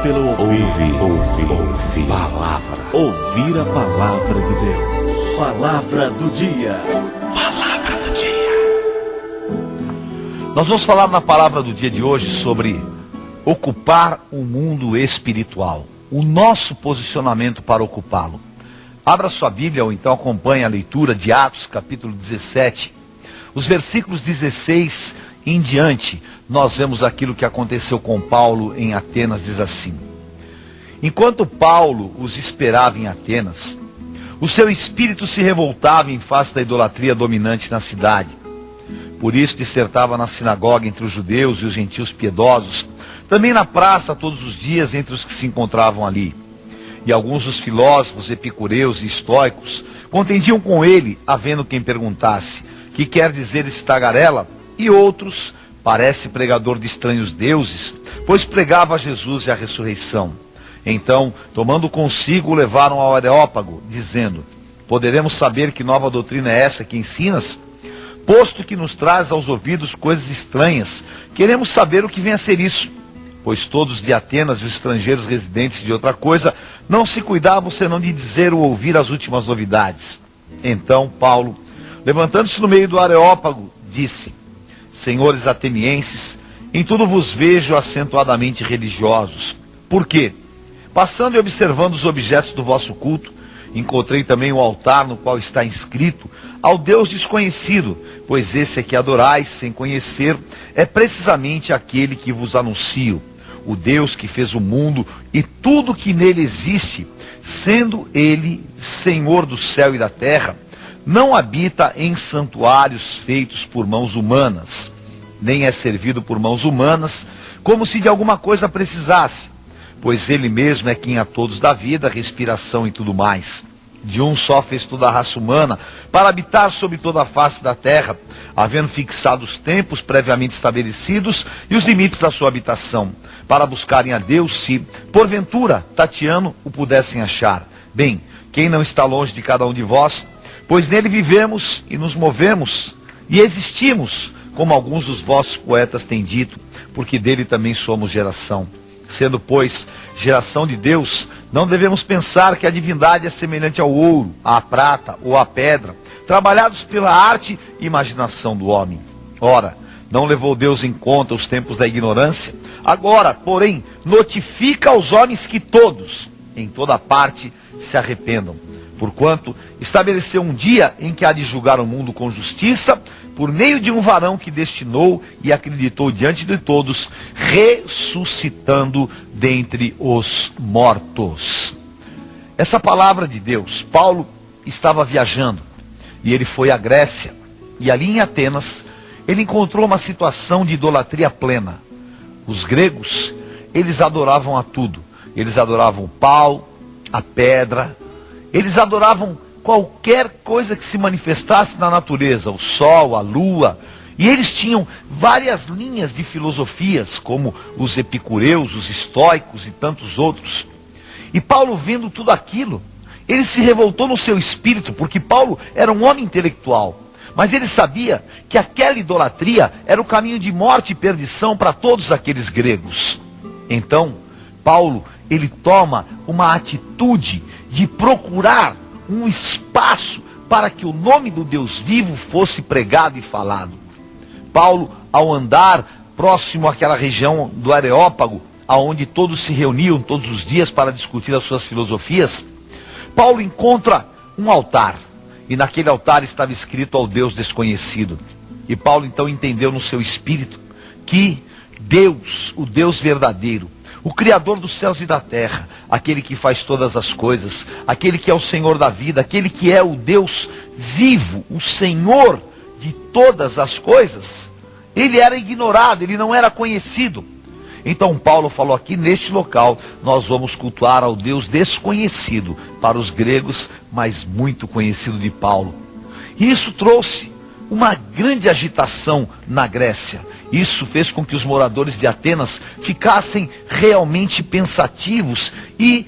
pelo ouvir. Palavra. Ouvir a palavra de Deus. Palavra do dia. Palavra do dia. Nós vamos falar na palavra do dia de hoje sobre ocupar o mundo espiritual. O nosso posicionamento para ocupá-lo. Abra sua Bíblia ou então acompanhe a leitura de Atos capítulo 17. Os versículos 16 em diante, nós vemos aquilo que aconteceu com Paulo em Atenas, diz assim: enquanto Paulo os esperava em Atenas, o seu espírito se revoltava em face da idolatria dominante na cidade. Por isso dissertava na sinagoga entre os judeus e os gentios piedosos, também na praça todos os dias entre os que se encontravam ali. E alguns dos filósofos epicureus e estoicos contendiam com ele, havendo quem perguntasse: que quer dizer esse tagarela? E outros: parece pregador de estranhos deuses, pois pregava a Jesus e a ressurreição. Então, tomando consigo, o levaram ao Areópago, dizendo: poderemos saber que nova doutrina é essa que ensinas? Posto que nos traz aos ouvidos coisas estranhas, queremos saber o que vem a ser isso. Pois todos de Atenas e os estrangeiros residentes de outra coisa não se cuidavam senão de dizer ou ouvir as últimas novidades. Então Paulo, levantando-se no meio do Areópago, disse: senhores atenienses, em tudo vos vejo acentuadamente religiosos. Por quê? Passando e observando os objetos do vosso culto, encontrei também o altar no qual está inscrito: ao Deus desconhecido, pois esse é que adorais sem conhecer, é precisamente aquele que vos anuncio, o Deus que fez o mundo e tudo que nele existe, sendo ele Senhor do céu e da terra, não habita em santuários feitos por mãos humanas, nem é servido por mãos humanas, como se de alguma coisa precisasse, pois ele mesmo é quem a todos dá vida, respiração e tudo mais. De um só fez toda a raça humana, para habitar sobre toda a face da terra, havendo fixado os tempos previamente estabelecidos e os limites da sua habitação, para buscarem a Deus se, porventura, tateando, o pudessem achar. Bem, quem não está longe de cada um de vós? Pois nele vivemos e nos movemos e existimos, como alguns dos vossos poetas têm dito, porque dele também somos geração. Sendo, pois, geração de Deus, não devemos pensar que a divindade é semelhante ao ouro, à prata ou à pedra, trabalhados pela arte e imaginação do homem. Ora, não levou Deus em conta os tempos da ignorância? Agora, porém, notifica aos homens que todos, em toda parte, se arrependam. Porquanto estabeleceu um dia em que há de julgar o mundo com justiça, por meio de um varão que destinou e acreditou diante de todos, ressuscitando dentre os mortos. Essa palavra de Deus, Paulo estava viajando, e ele foi à Grécia, e ali em Atenas, ele encontrou uma situação de idolatria plena. Os gregos, eles adoravam a tudo. Eles adoravam o pau, a pedra, eles adoravam qualquer coisa que se manifestasse na natureza, o sol, a lua. E eles tinham várias linhas de filosofias, como os epicureus, os estoicos e tantos outros. E Paulo, vendo tudo aquilo, ele se revoltou no seu espírito, porque Paulo era um homem intelectual. Mas ele sabia que aquela idolatria era o caminho de morte e perdição para todos aqueles gregos. Então, Paulo, ele toma uma atitude de procurar um espaço para que o nome do Deus vivo fosse pregado e falado. Paulo, ao andar próximo àquela região do Areópago, aonde todos se reuniam todos os dias para discutir as suas filosofias, Paulo encontra um altar, e naquele altar estava escrito ao Deus desconhecido. E Paulo então entendeu no seu espírito que Deus, o Deus verdadeiro, o Criador dos céus e da terra, aquele que faz todas as coisas, aquele que é o Senhor da vida, aquele que é o Deus vivo, o Senhor de todas as coisas, ele era ignorado, ele não era conhecido. Então Paulo falou: aqui neste local nós vamos cultuar ao Deus desconhecido para os gregos, mas muito conhecido de Paulo. E isso trouxe uma grande agitação na Grécia. Isso fez com que os moradores de Atenas ficassem realmente pensativos e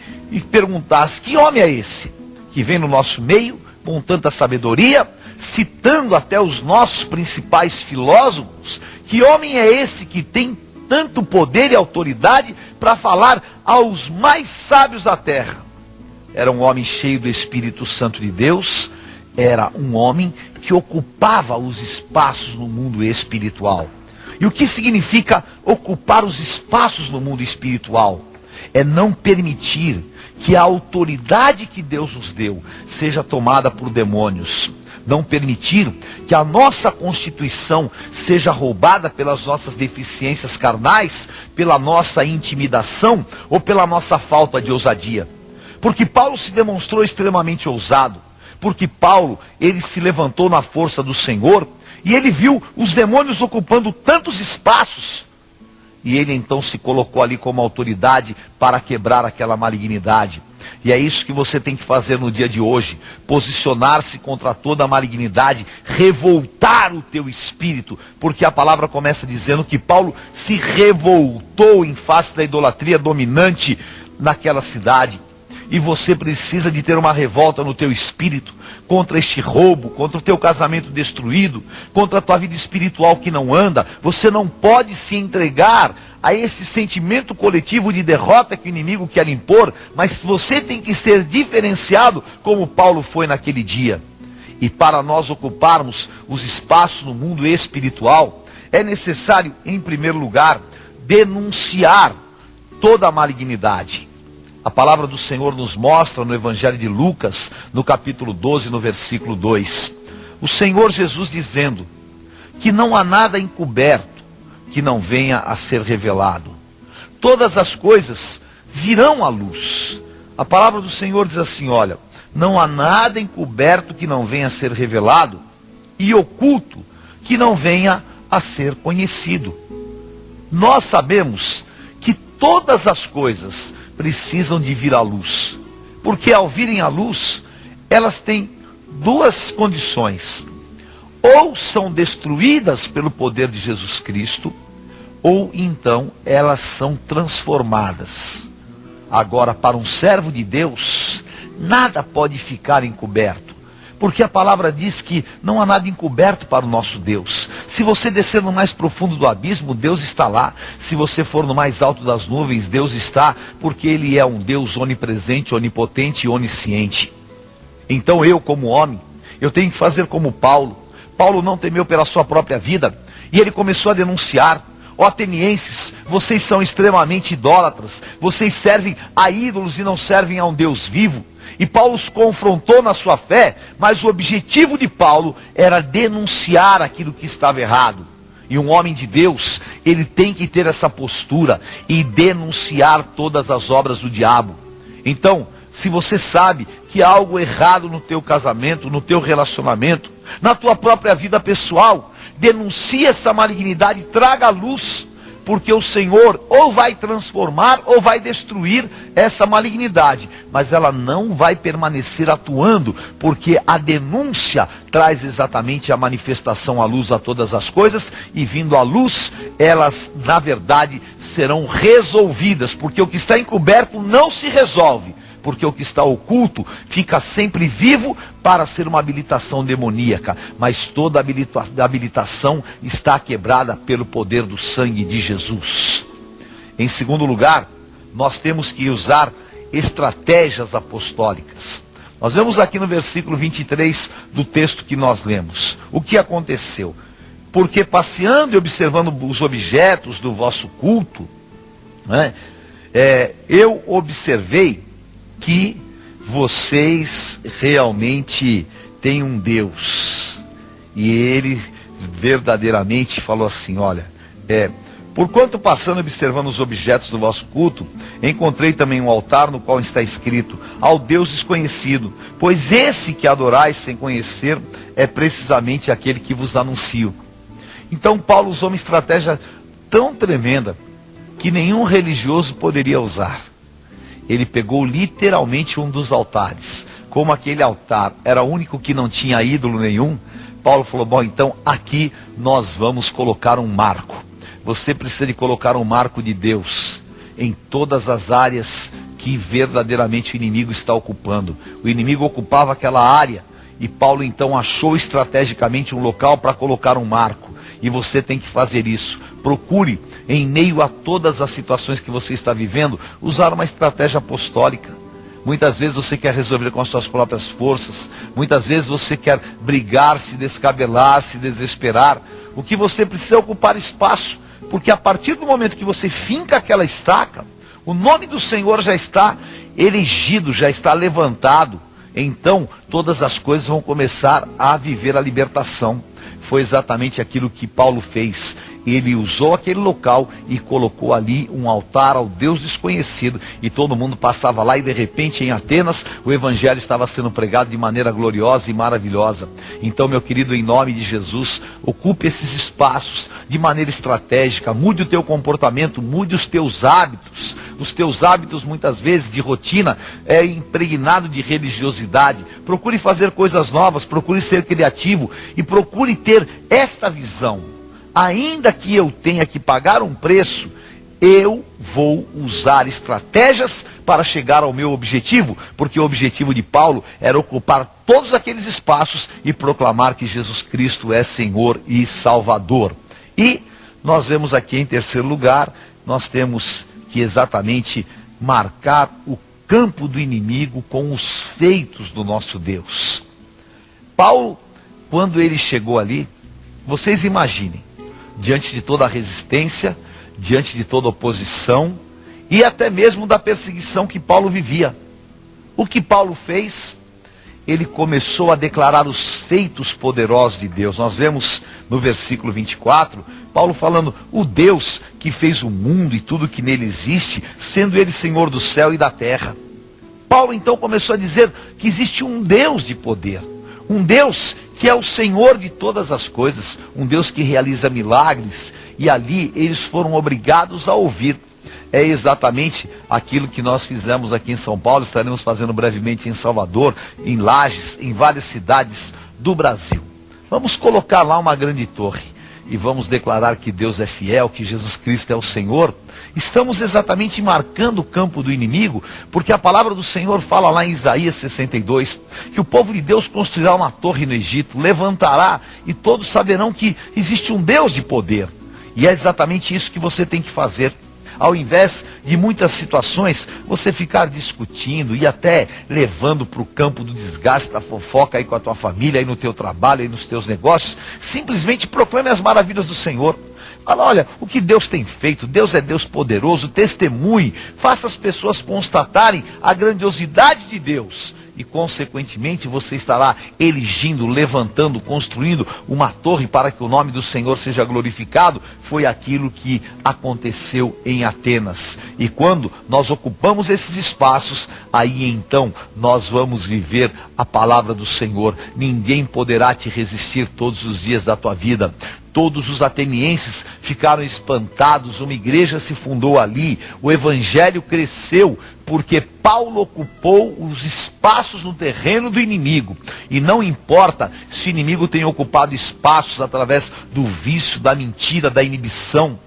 perguntassem: que homem é esse que vem no nosso meio com tanta sabedoria, citando até os nossos principais filósofos? Que homem é esse que tem tanto poder e autoridade para falar aos mais sábios da terra. Era um homem cheio do Espírito Santo de Deus, era um homem que ocupava os espaços no mundo espiritual. E o que significa ocupar os espaços no mundo espiritual? É não permitir que a autoridade que Deus nos deu seja tomada por demônios. Não permitir que a nossa constituição seja roubada pelas nossas deficiências carnais, pela nossa intimidação ou pela nossa falta de ousadia. Porque Paulo se demonstrou extremamente ousado. Porque Paulo, ele se levantou na força do Senhor e ele viu os demônios ocupando tantos espaços. E ele então se colocou ali como autoridade para quebrar aquela malignidade. E é isso que você tem que fazer no dia de hoje. Posicionar-se contra toda a malignidade, revoltar o teu espírito. Porque a palavra começa dizendo que Paulo se revoltou em face da idolatria dominante naquela cidade. E você precisa de ter uma revolta no teu espírito contra este roubo, contra o teu casamento destruído, contra a tua vida espiritual que não anda. Você não pode se entregar a esse sentimento coletivo de derrota que o inimigo quer impor, mas você tem que ser diferenciado como Paulo foi naquele dia. E para nós ocuparmos os espaços no mundo espiritual, é necessário, em primeiro lugar, denunciar toda a malignidade. A palavra do Senhor nos mostra no Evangelho de Lucas, no capítulo 12, no versículo 2. O Senhor Jesus dizendo que não há nada encoberto que não venha a ser revelado. Todas as coisas virão à luz. A palavra do Senhor diz assim, olha, não há nada encoberto que não venha a ser revelado e oculto que não venha a ser conhecido. Nós sabemos que todas as coisas precisam de vir à luz, porque ao virem à luz, elas têm duas condições: ou são destruídas pelo poder de Jesus Cristo, ou então elas são transformadas. Agora, para um servo de Deus, nada pode ficar encoberto, porque a palavra diz que não há nada encoberto para o nosso Deus. Se você descer no mais profundo do abismo, Deus está lá. Se você for no mais alto das nuvens, Deus está, porque Ele é um Deus onipresente, onipotente e onisciente. Então eu, como homem, eu tenho que fazer como Paulo. Paulo não temeu pela sua própria vida, e ele começou a denunciar: ó atenienses, vocês são extremamente idólatras, vocês servem a ídolos e não servem a um Deus vivo. E Paulo os confrontou na sua fé, mas o objetivo de Paulo era denunciar aquilo que estava errado. E um homem de Deus, ele tem que ter essa postura e denunciar todas as obras do diabo. Então, se você sabe que há algo errado no teu casamento, no teu relacionamento, na tua própria vida pessoal, denuncie essa malignidade, traga à luz, porque o Senhor ou vai transformar ou vai destruir essa malignidade, mas ela não vai permanecer atuando, porque a denúncia traz exatamente a manifestação à luz a todas as coisas, e vindo à luz, elas na verdade serão resolvidas, porque o que está encoberto não se resolve, porque o que está oculto fica sempre vivo para ser uma habilitação demoníaca, mas toda habilitação está quebrada pelo poder do sangue de Jesus. Em segundo lugar, nós temos que usar estratégias apostólicas. Nós vemos aqui no versículo 23 do texto que nós lemos. O que aconteceu? Porque passeando e observando os objetos do vosso culto, eu observei que vocês realmente têm um Deus. E ele verdadeiramente falou assim, olha, porquanto passando observando os objetos do vosso culto, encontrei também um altar no qual está escrito: ao Deus desconhecido, pois esse que adorais sem conhecer é precisamente aquele que vos anuncio. Então Paulo usou uma estratégia tão tremenda que nenhum religioso poderia usar. Ele pegou literalmente um dos altares. Como aquele altar era o único que não tinha ídolo nenhum, Paulo falou, bom, então aqui nós vamos colocar um marco. Você precisa de colocar um marco de Deus em todas as áreas que verdadeiramente o inimigo está ocupando. O inimigo ocupava aquela área, e Paulo então achou estrategicamente um local para colocar um marco. E você tem que fazer isso. Procure em meio a todas as situações que você está vivendo, usar uma estratégia apostólica. Muitas vezes você quer resolver com as suas próprias forças. Muitas vezes você quer brigar, se descabelar, se desesperar. O que você precisa é ocupar espaço. Porque a partir do momento que você finca aquela estaca, o nome do Senhor já está erigido, já está levantado. Então todas as coisas vão começar a viver a libertação. Foi exatamente aquilo que Paulo fez. Ele usou aquele local e colocou ali um altar ao Deus desconhecido. E todo mundo passava lá e de repente em Atenas o evangelho estava sendo pregado de maneira gloriosa e maravilhosa. Então, meu querido, em nome de Jesus, ocupe esses espaços de maneira estratégica. Mude o teu comportamento, mude os teus hábitos. Os teus hábitos muitas vezes de rotina é impregnado de religiosidade. Procure fazer coisas novas, procure ser criativo e procure ter esta visão. Ainda que eu tenha que pagar um preço, eu vou usar estratégias para chegar ao meu objetivo, porque o objetivo de Paulo era ocupar todos aqueles espaços e proclamar que Jesus Cristo é Senhor e Salvador. E nós vemos aqui em terceiro lugar, nós temos que exatamente marcar o campo do inimigo com os feitos do nosso Deus. Paulo, quando ele chegou ali, vocês imaginem, diante de toda a resistência, diante de toda a oposição, e até mesmo da perseguição que Paulo vivia. O que Paulo fez? Ele começou a declarar os feitos poderosos de Deus. Nós vemos no versículo 24, Paulo falando, o Deus que fez o mundo e tudo que nele existe, sendo ele Senhor do céu e da terra. Paulo então começou a dizer que existe um Deus de poder. Um Deus que é o Senhor de todas as coisas, um Deus que realiza milagres, e ali eles foram obrigados a ouvir. É exatamente aquilo que nós fizemos aqui em São Paulo, estaremos fazendo brevemente em Salvador, em Lages, em várias cidades do Brasil. Vamos colocar lá uma grande torre e vamos declarar que Deus é fiel, que Jesus Cristo é o Senhor. Estamos exatamente marcando o campo do inimigo, porque a palavra do Senhor fala lá em Isaías 62, que o povo de Deus construirá uma torre no Egito, levantará, e todos saberão que existe um Deus de poder. E é exatamente isso que você tem que fazer. Ao invés de muitas situações, você ficar discutindo e até levando para o campo do desgaste, da fofoca aí com a tua família, aí no teu trabalho, aí nos teus negócios, simplesmente proclame as maravilhas do Senhor. Fala, olha, o que Deus tem feito, Deus é Deus poderoso, testemunhe, faça as pessoas constatarem a grandiosidade de Deus. E consequentemente você estará erigindo, levantando, construindo uma torre para que o nome do Senhor seja glorificado. Foi aquilo que aconteceu em Atenas. E quando nós ocupamos esses espaços, aí então nós vamos viver a palavra do Senhor. Ninguém poderá te resistir todos os dias da tua vida. Todos os atenienses ficaram espantados, uma igreja se fundou ali, o evangelho cresceu, porque Paulo ocupou os espaços no terreno do inimigo. E não importa se o inimigo tem ocupado espaços através do vício, da mentira, da inibição.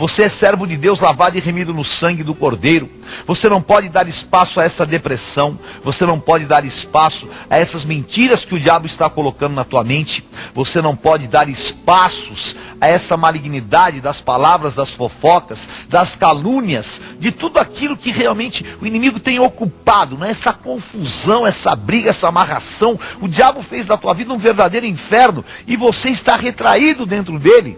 Você é servo de Deus, lavado e remido no sangue do Cordeiro. Você não pode dar espaço a essa depressão. Você não pode dar espaço a essas mentiras que o diabo está colocando na tua mente. Você não pode dar espaços a essa malignidade das palavras, das fofocas, das calúnias, de tudo aquilo que realmente o inimigo tem ocupado, né? Essa confusão, essa briga, essa amarração. O diabo fez da tua vida um verdadeiro inferno e você está retraído dentro dele.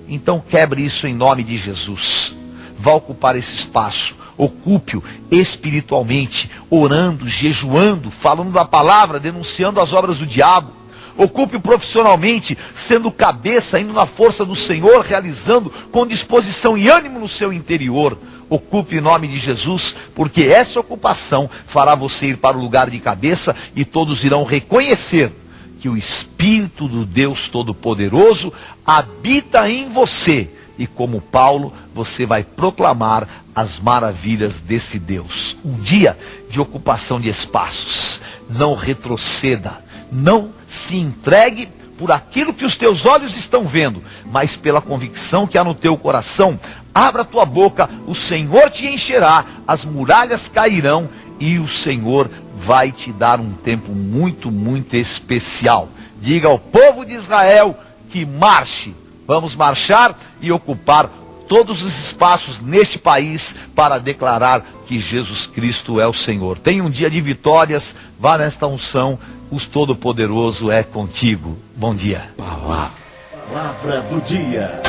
Então quebre isso em nome de Jesus. Vá ocupar esse espaço. Ocupe-o espiritualmente, orando, jejuando, falando da palavra, denunciando as obras do diabo. Ocupe-o profissionalmente, sendo cabeça, indo na força do Senhor, realizando com disposição e ânimo no seu interior. Ocupe em nome de Jesus, porque essa ocupação fará você ir para o lugar de cabeça e todos irão reconhecer que o Espírito do Deus Todo-Poderoso habita em você. E como Paulo, você vai proclamar as maravilhas desse Deus. Um dia de ocupação de espaços. Não retroceda. Não se entregue por aquilo que os teus olhos estão vendo, mas pela convicção que há no teu coração. Abra a tua boca, o Senhor te encherá, as muralhas cairão e o Senhor vai te dar um tempo muito, muito especial. Diga ao povo de Israel que marche. Vamos marchar e ocupar todos os espaços neste país para declarar que Jesus Cristo é o Senhor. Tenha um dia de vitórias, vá nesta unção, o Todo-Poderoso é contigo. Bom dia. Palavra do dia.